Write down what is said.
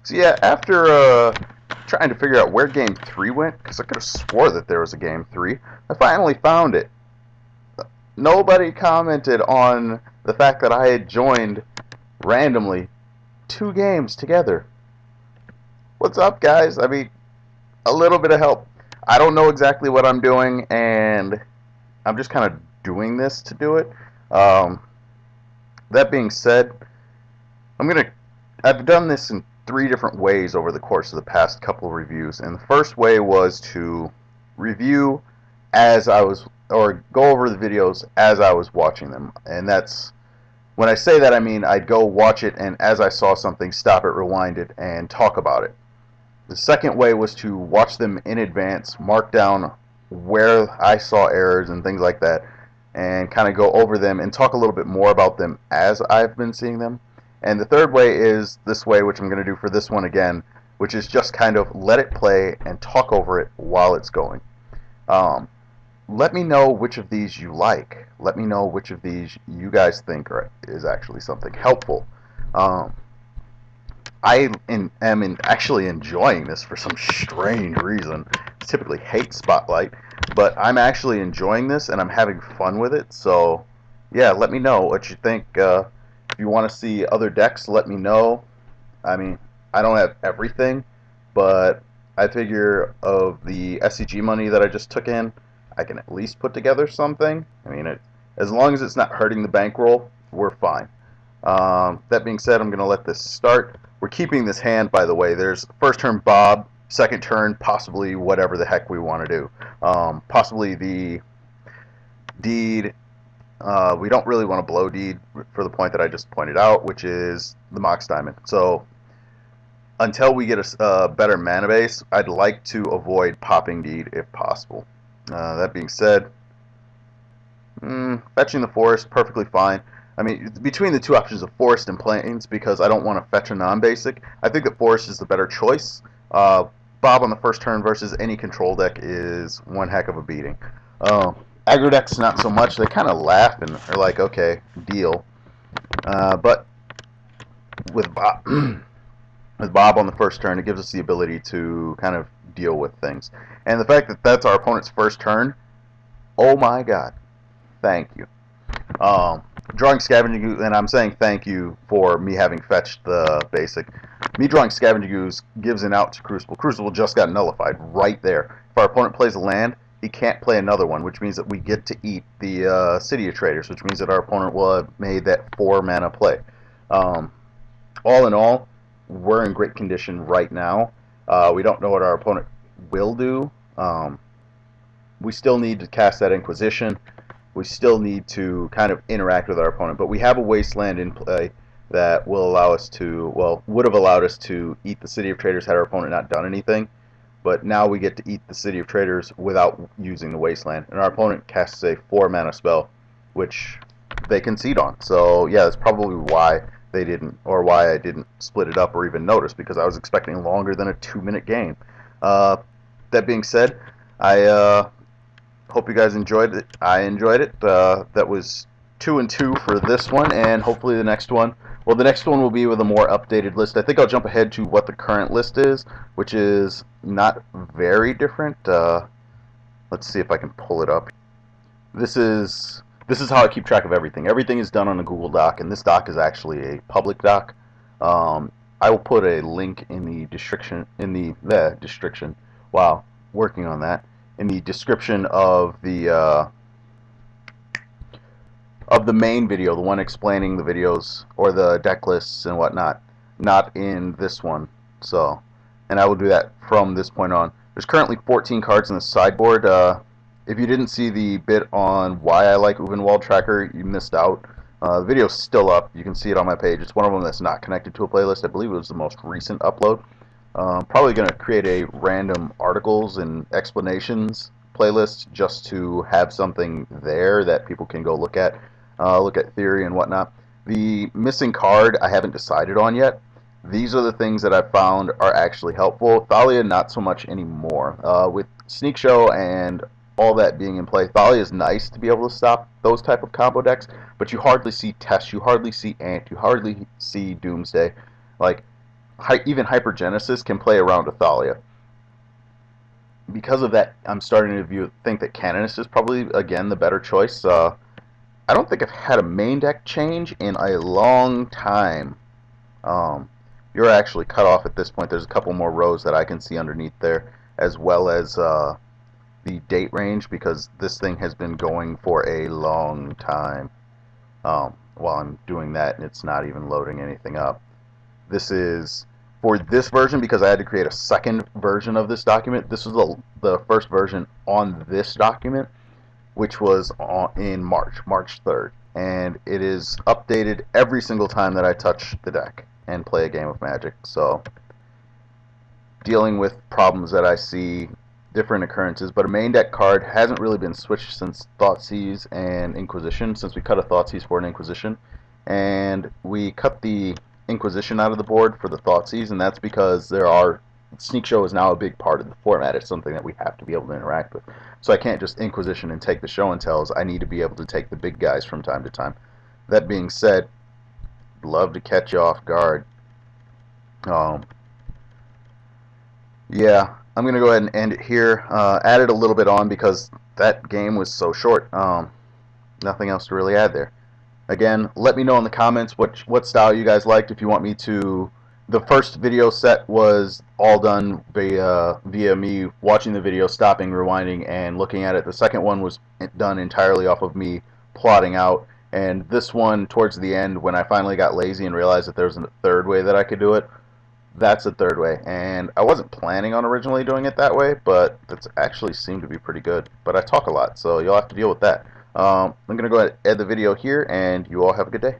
So yeah, after trying to figure out where Game 3 went, because I could have swore that there was a Game 3, I finally found it. Nobody commented on the fact that I had joined randomly 2 games together. What's up, guys? I mean, a little bit of help. I don't know exactly what I'm doing, and I'm just kind of doing this to do it. Um, that being said, I'm gonna. I've done this in 3 different ways over the course of the past couple of reviews, and the first way was to review as I was, or go over the videos as I was watching them, and that's when I say that I mean I'd go watch it, and as I saw something, stop it, rewind it, and talk about it. The second way was to watch them in advance, mark down where I saw errors and things like that, and kind of go over them and talk a little bit more about them as I've been seeing them. And the third way is this way, which I'm going to do for this one again, which is just kind of let it play and talk over it while it's going. Um, Let me know which of these you like. Let me know which of these you guys think is actually something helpful. Um, am actually enjoying this for some strange reason. I typically hate Spotlight, but I'm actually enjoying this and I'm having fun with it. So, yeah, let me know what you think. If you want to see other decks, let me know. I mean, I don't have everything, but I figure of the SCG money that I just took in, I can at least put together something. I mean, as long as it's not hurting the bankroll, we're fine. That being said, I'm going to let this start. We're keeping this hand, by the way. There's first turn Bob, second turn possibly whatever the heck we want to do. Possibly the deed. We don't really want to blow deed for the point that I just pointed out, which is the Mox Diamond. So until we get a better mana base, I'd like to avoid popping deed if possible. That being said, fetching the forest, perfectly fine. I mean, between the 2 options of forest and plains, because I don't want to fetch a non-basic, I think that forest is the better choice. Bob on the first turn versus any control deck is one heck of a beating. Aggro decks, not so much. They kind of laugh and are like, okay, deal. But with Bob, with Bob on the first turn, it gives us the ability to kind of deal with things. And the fact that that's our opponent's first turn, oh my god, thank you. Drawing Scavenging Ooze, and I'm saying thank you for me having fetched the basic. Me drawing Scavenging Ooze gives an out to Crucible. Crucible just got nullified right there. If our opponent plays a land, he can't play another one, which means that we get to eat the City of Traders, which means that our opponent will have made that 4-mana play. All in all, we're in great condition right now. We don't know what our opponent will do. We still need to cast that Inquisition. We still need to kind of interact with our opponent, but we have a wasteland in play that will allow us to, well, would have allowed us to eat the City of Traders had our opponent not done anything, but now we get to eat the City of Traders without using the wasteland, and our opponent casts a 4-mana spell, which they concede on. So yeah, that's probably why they didn't, or why I didn't split it up or even notice, because I was expecting longer than a 2-minute game. That being said, I hope you guys enjoyed it. I enjoyed it. That was 2 and 2 for this one, and hopefully the next one. Well, the next one will be with a more updated list. I think I'll jump ahead to what the current list is, which is not very different. Let's see if I can pull it up. This is how I keep track of everything. Everything is done on a Google Doc, and this doc is actually a public doc. I will put a link in the description. Wow, working on that. In the description of the main video, the one explaining the videos or the deck lists and whatnot, not in this one. So, and I will do that from this point on. There's currently 14 cards in the sideboard. If you didn't see the bit on why I like Uvenwald Tracker, you missed out. The video's still up. You can see it on my page. It's one of them that's not connected to a playlist. I believe it was the most recent upload. Probably going to create a random articles and explanations playlist just to have something there that people can go look at theory and whatnot. The missing card I haven't decided on yet. These are the things that I've found are actually helpful. Thalia, not so much anymore. With Sneak Show and all that being in play, Thalia is nice to be able to stop those type of combo decks, but you hardly see Test, you hardly see Ant, you hardly see Doomsday. Like, even Hypergenesis can play around Athalia. Because of that, I'm starting to think that Canonist is probably, again, the better choice. I don't think I've had a main deck change in a long time. Um, you're actually cut off at this point. There's a couple more rows that I can see underneath there, as well as the date range, because this thing has been going for a long time. While I'm doing that, and it's not even loading anything up. This is for this version because I had to create a second version of this document. This was the first version on this document, which was in March 3rd. And it is updated every single time that I touch the deck and play a game of Magic. So, dealing with problems that I see, different occurrences, but a main deck card hasn't really been switched since Thoughtseize and Inquisition, since we cut a Thoughtseize for an Inquisition. And we cut the Inquisition out of the board for the Thoughtseize, and that's because Sneak Show is now a big part of the format. It's something that we have to be able to interact with. So I can't just Inquisition and take the show and tells. I need to be able to take the big guys from time to time. That being said, love to catch you off guard. Um, yeah, I'm going to go ahead and end it here. Added a little bit on because that game was so short. Nothing else to really add there. Again, let me know in the comments what style you guys liked. If you want me to, the first video set was all done via me watching the video, stopping, rewinding, and looking at it. The second one was done entirely off of me plotting out. And this one, towards the end, when I finally got lazy and realized that there was a third way that I could do it, that's a third way. And I wasn't planning on originally doing it that way, but that's actually seemed to be pretty good. But I talk a lot, so you'll have to deal with that. I'm going to go ahead and end the video here, and you all have a good day.